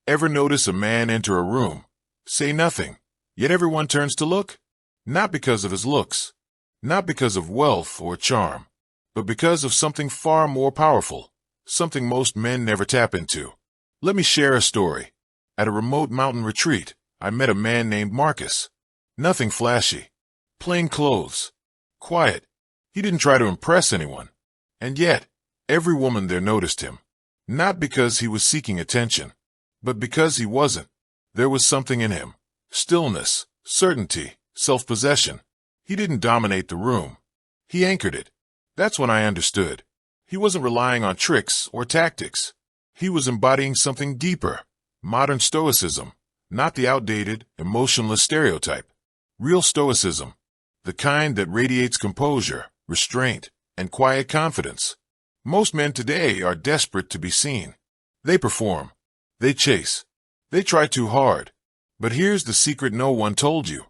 Ever notice a man enter a room, say nothing, yet everyone turns to look? Not because of his looks, not because of wealth or charm, but because of something far more powerful, something most men never tap into. Let me share a story. At a remote mountain retreat, I met a man named Marcus. Nothing flashy. Plain clothes. Quiet. He didn't try to impress anyone. And yet, every woman there noticed him. Not because he was seeking attention, but because he wasn't. There was something in him. Stillness, certainty, self-possession. He didn't dominate the room. He anchored it. That's when I understood. He wasn't relying on tricks or tactics. He was embodying something deeper. Modern Stoicism, not the outdated, emotionless stereotype. Real Stoicism, the kind that radiates composure, restraint, and quiet confidence. Most men today are desperate to be seen. They perform. They chase. They try too hard. But here's the secret no one told you.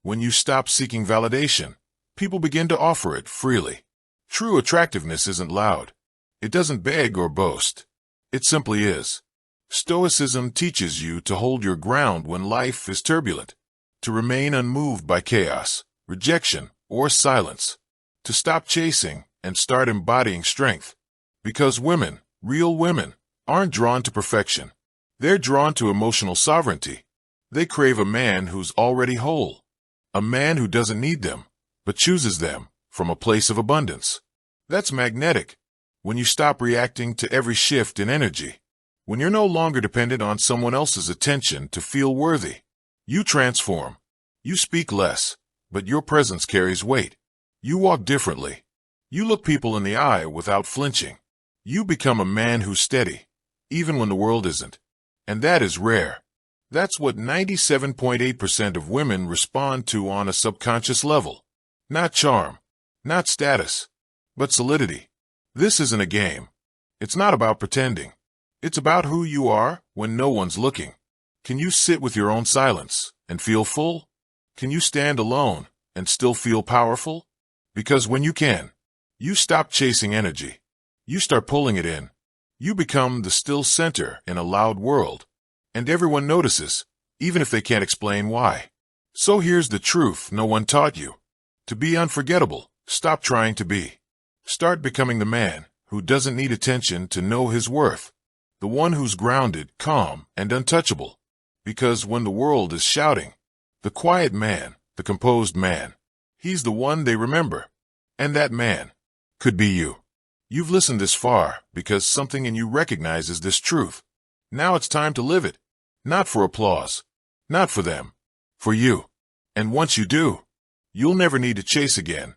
When you stop seeking validation, people begin to offer it freely. True attractiveness isn't loud. It doesn't beg or boast. It simply is. Stoicism teaches you to hold your ground when life is turbulent, to remain unmoved by chaos, rejection, or silence, to stop chasing and start embodying strength. Because women, real women, aren't drawn to perfection. They're drawn to emotional sovereignty. They crave a man who's already whole, a man who doesn't need them, but chooses them from a place of abundance. That's magnetic. When you stop reacting to every shift in energy, when you're no longer dependent on someone else's attention to feel worthy, you transform. You speak less, but your presence carries weight. You walk differently. You look people in the eye without flinching. You become a man who's steady, even when the world isn't. And that is rare. That's what 97.8% of women respond to on a subconscious level. Not charm, not status, but solidity. This isn't a game. It's not about pretending. It's about who you are when no one's looking. Can you sit with your own silence and feel full? Can you stand alone and still feel powerful? Because when you can, you stop chasing energy. You start pulling it in. You become the still center in a loud world. And everyone notices, even if they can't explain why. So here's the truth no one taught you. To be unforgettable, stop trying to be. Start becoming the man who doesn't need attention to know his worth. The one who's grounded, calm, and untouchable. Because when the world is shouting, the quiet man, the composed man, he's the one they remember. And that man could be you. You've listened this far because something in you recognizes this truth. Now it's time to live it. Not for applause. Not for them. For you. And once you do, you'll never need to chase again.